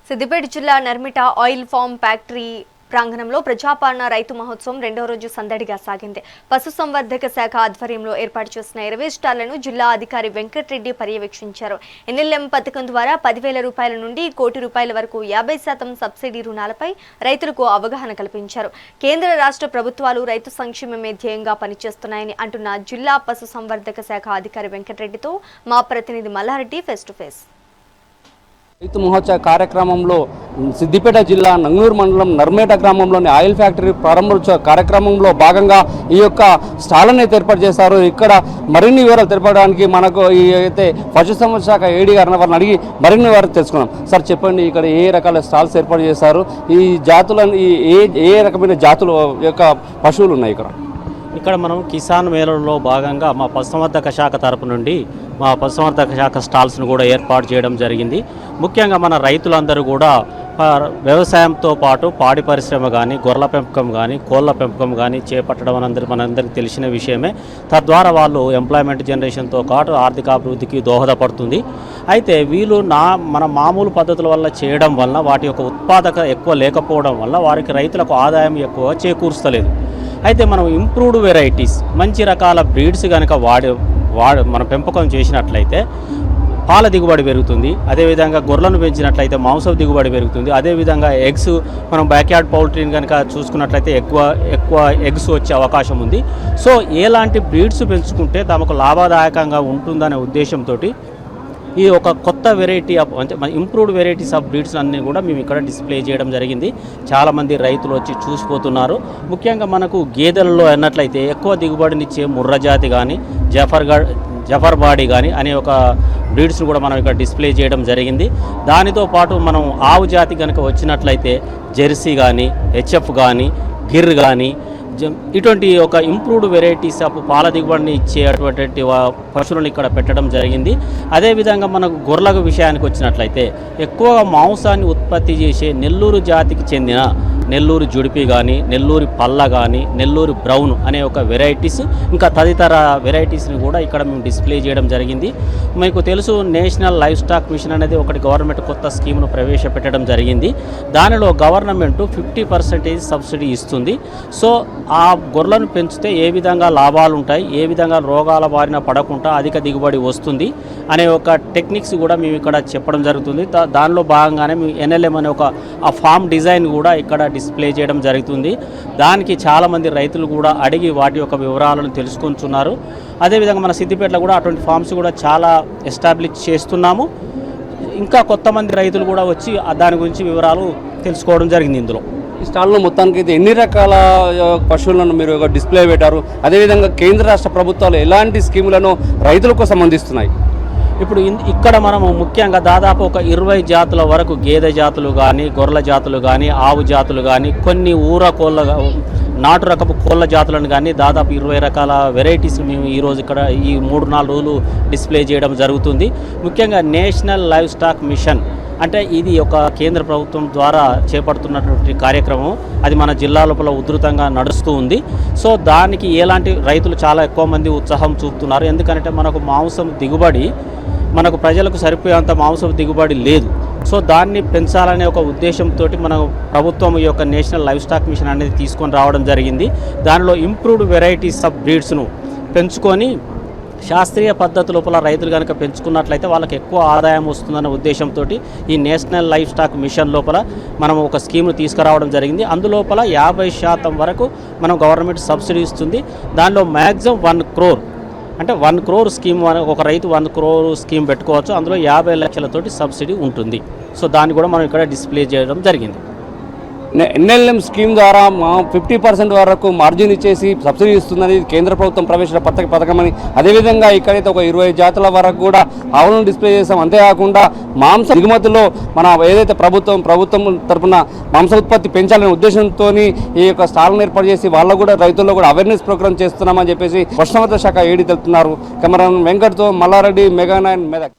సిద్దిపేట జిల్లా Narmita oil palm factory ప్రాంగణంలో ప్రజాపాలన రైతు మహోత్సవం రెండవ రోజు సందడిగా సాగింది. పశుసంవర్ధక శాఖ ఆధ్వర్యంలో ఏర్పాటు చేసిన 20 స్టాళ్లను జిల్లా అధికారి వెంకటరెడ్డి పర్యవేక్షించారు. ఎన్ఎల్ఎం పథకం ద్వారా 10,000 రూపాయల నుండి ₹1 కోటి వరకు 50% సబ్సిడీ రుణాలపై రైతులకు అవగాహన కల్పించారు. కేంద్ర రాష్ట్ర ప్రభుత్వాలు రైతు సంక్షేమమే ధ్యేయంగా పనిచేస్తున్నాయని అంటున్న జిల్లా పశుసంవర్ధక శాఖ అధికారి వెంకటరెడ్డితో మా ప్రతినిధి మల్లారెడ్డి ఫేస్ టు ఫేస్. రైతు మహోత్సవ కార్యక్రమంలో సిద్దిపేట జిల్లా నంగనూరు మండలం నర్మేట గ్రామంలోని ఆయిల్ ఫ్యాక్టరీ ప్రారంభోత్సవ కార్యక్రమంలో భాగంగా ఈ యొక్క స్టాళ్లను అయితే ఏర్పాటు చేశారు. ఇక్కడ మరిన్ని వివరాలు తెలపడానికి మనకు ఈ అయితే పశుసంవర్ధక శాఖ ఏడీ గారిని వారిని అడిగి మరిన్ని వివరాలు తెలుసుకున్నాం. సార్ చెప్పండి, ఇక్కడ ఏ రకాల స్టాల్స్ ఏర్పాటు చేశారు? ఈ జాతులను ఏ రకమైన జాతుల యొక్క పశువులు ఉన్నాయి ఇక్కడ మనం కిసాన్ మేళలో భాగంగా మా పశుసంవర్ధక శాఖ తరపు నుండి మా పశుసంవర్ధక శాఖ స్టాల్స్ను కూడా ఏర్పాటు చేయడం జరిగింది. ముఖ్యంగా మన రైతులందరూ కూడా వ్యవసాయంతో పాటు పాడి పరిశ్రమ కానీ, గొర్రెల పెంపకం కానీ, కోళ్ళ పెంపకం కానీ చేపట్టడం మనందరికీ తెలిసిన విషయమే. తద్వారా వాళ్ళు ఎంప్లాయ్మెంట్ జనరేషన్తో పాటు ఆర్థికాభివృద్ధికి దోహదపడుతుంది. అయితే వీళ్ళు మన మామూలు పద్ధతుల వల్ల చేయడం వల్ల వాటి యొక్క ఉత్పాదక ఎక్కువ లేకపోవడం వల్ల వారికి రైతులకు ఆదాయం ఎక్కువ చేకూర్చలేదు. అయితే మనం ఇంప్రూవ్డ్ వెరైటీస్, మంచి రకాల బ్రీడ్స్ కనుక మనం పెంపకం చేసినట్లయితే పాల దిగుబడి పెరుగుతుంది. అదేవిధంగా గొర్రెలను పెంచినట్లయితే మాంసం దిగుబడి పెరుగుతుంది. అదేవిధంగా ఎగ్స్, మనం బ్యాక్యార్డ్ పౌల్ట్రీని కనుక చూసుకున్నట్లయితే ఎక్కువ ఎగ్స్ వచ్చే అవకాశం ఉంది. సో ఎలాంటి బ్రీడ్స్ పెంచుకుంటే తమకు లాభదాయకంగా ఉంటుందనే ఉద్దేశంతో ఈ ఒక కొత్త వెరైటీ ఆఫ్ అంటే ఇంప్రూవ్డ్ వెరైటీస్ ఆఫ్ బ్రీడ్స్ అన్నీ కూడా మేము ఇక్కడ డిస్ప్లే చేయడం జరిగింది. చాలామంది రైతులు వచ్చి చూసిపోతున్నారు. ముఖ్యంగా మనకు గేదెలలో అన్నట్లయితే ఎక్కువ దిగుబడినిచ్చే ముర్రా జాతి కానీ, జఫర్బాడీ కానీ అనే ఒక బ్రీడ్స్ను కూడా మనం ఇక్కడ డిస్ప్లే చేయడం జరిగింది. దానితో పాటు మనం ఆవు జాతి కనుక వచ్చినట్లయితే జెర్సీ కానీ, హెచ్ఎఫ్ కానీ, గిర్ కానీ ఇటువంటి ఒక ఇంప్రూవ్డ్ వెరైటీస్ ఆఫ్ పాల దిగుబడిని ఇచ్చేటువంటి పశువులను ఇక్కడ పెట్టడం జరిగింది. అదేవిధంగా మనకు గొర్రెల విషయానికి వచ్చినట్లయితే ఎక్కువగా మాంసాన్ని ఉత్పత్తి చేసే నెల్లూరు జాతికి చెందిన నెల్లూరు జుడిపి కానీ, నెల్లూరు పల్ల కానీ, నెల్లూరు బ్రౌన్ అనే ఒక వెరైటీస్, ఇంకా తదితర వెరైటీస్ని కూడా ఇక్కడ మేము డిస్ప్లే చేయడం జరిగింది. మీకు తెలుసు, నేషనల్ లైవ్ స్టాక్ మిషన్ అనేది ఒకటి గవర్నమెంట్ కొత్త స్కీమ్ను ప్రవేశపెట్టడం జరిగింది. దానిలో గవర్నమెంట్ 50% సబ్సిడీ ఇస్తుంది. సో ఆ గొర్రెలను పెంచితే ఏ విధంగా లాభాలు ఉంటాయి, ఏ విధంగా రోగాల బారిన పడకుండా అధిక దిగుబడి వస్తుంది అనే ఒక టెక్నిక్స్ కూడా మేము ఇక్కడ చెప్పడం జరుగుతుంది. దానిలో భాగంగానే మేము ఎన్ఎల్ఎం అనే ఒక ఆ ఫామ్ డిజైన్ కూడా ఇక్కడ డిస్ప్లే చేయడం జరుగుతుంది. దానికి చాలామంది రైతులు కూడా అడిగి వాటి యొక్క వివరాలను తెలుసుకుంటున్నారు. అదేవిధంగా మన సిద్దిపేటలో కూడా అటువంటి ఫామ్స్ కూడా చాలా ఎస్టాబ్లిష్ చేస్తున్నాము. ఇంకా కొంతమంది రైతులు కూడా వచ్చి దాని గురించి వివరాలు తెలుసుకోవడం జరిగింది. ఇందులో ఈ స్టాల్లో మొత్తానికి అయితే ఎన్ని రకాల పశువులను మీరు డిస్ప్లే పెట్టారు? అదేవిధంగా కేంద్ర రాష్ట్ర ప్రభుత్వాలు ఎలాంటి స్కీములను రైతుల కోసం అందిస్తున్నాయి? ఇప్పుడు ఇక్కడ మనము ముఖ్యంగా దాదాపు ఒక 20 జాతుల వరకు గేదె జాతులు కానీ, గొర్రెల జాతులు కానీ, ఆవు జాతులు కానీ, కొన్ని కోళ్ళ నాటు రకపు కోళ్ళ జాతులను కానీ దాదాపు 20 రకాల వెరైటీస్ మేము ఈరోజు ఇక్కడ ఈ 3-4 రోజులు డిస్ప్లే చేయడం జరుగుతుంది. ముఖ్యంగా నేషనల్ లైవ్ స్టాక్ మిషన్ అంటే ఇది ఒక కేంద్ర ప్రభుత్వం ద్వారా చేపడుతున్నటువంటి కార్యక్రమం. అది మన జిల్లా లోపల ఉధృతంగా నడుస్తూ ఉంది. సో దానికి ఎలాంటి రైతులు చాలా ఎక్కువ మంది ఉత్సాహం చూపుతున్నారు. ఎందుకంటే మనకు మాంసం దిగుబడి మనకు ప్రజలకు సరిపోయేంత మాంసం దిగుబడి లేదు. సో దాన్ని పెంచాలనే ఒక ఉద్దేశంతో మన ప్రభుత్వం ఈ యొక్క నేషనల్ లైవ్ స్టాక్ మిషన్ అనేది తీసుకొని రావడం జరిగింది. దానిలో ఇంప్రూవ్డ్ వెరైటీస్ ఆఫ్ బ్రీడ్స్ను పెంచుకొని శాస్త్రీయ పద్ధతి లోపల రైతులు కనుక పెంచుకున్నట్లయితే వాళ్ళకి ఎక్కువ ఆదాయం వస్తుందన్న ఉద్దేశంతో ఈ నేషనల్ లైవ్ స్టాక్ మిషన్ లోపల మనం ఒక స్కీమ్ను తీసుకురావడం జరిగింది. అందులోపల 50% వరకు మనం గవర్నమెంట్ సబ్సిడీ ఇస్తుంది. దానిలో మ్యాక్సిమం 1 crore అంటే 1 crore స్కీమ్, ఒక రైతు 1 crore స్కీమ్ పెట్టుకోవచ్చు. అందులో 50 లక్షలతోటి సబ్సిడీ ఉంటుంది. సో దాన్ని కూడా మనం ఇక్కడ డిస్ప్లే చేయడం జరిగింది. ఎన్ఎల్ఎం స్కీమ్ ద్వారా 50% వరకు మార్జిన్ ఇచ్చేసి సబ్సిడీ ఇస్తుందని కేంద్ర ప్రభుత్వం ప్రవేశపెట్టిన పథకం అని, అదేవిధంగా ఇక్కడైతే ఒక 20 జాతుల వరకు కూడా ఆవులను డిస్ప్లే చేస్తాం. అంతేకాకుండా మాంస దిగుమతిలో మన ఏదైతే ప్రభుత్వం తరఫున మాంస ఉత్పత్తి పెంచాలనే ఉద్దేశంతో ఈ యొక్క స్టాల్ను ఏర్పాటు చేసి వాళ్ళకు కూడా రైతుల్లో కూడా అవేర్నెస్ ప్రోగ్రామ్ చేస్తున్నామని చెప్పేసి పశుసంవర్ధక శాఖ ఏడీ తెలుపుతున్నారు. కెమెరామెన్ వెంకట్తో మల్లారెడ్డి, మెగా 9 మెదక్.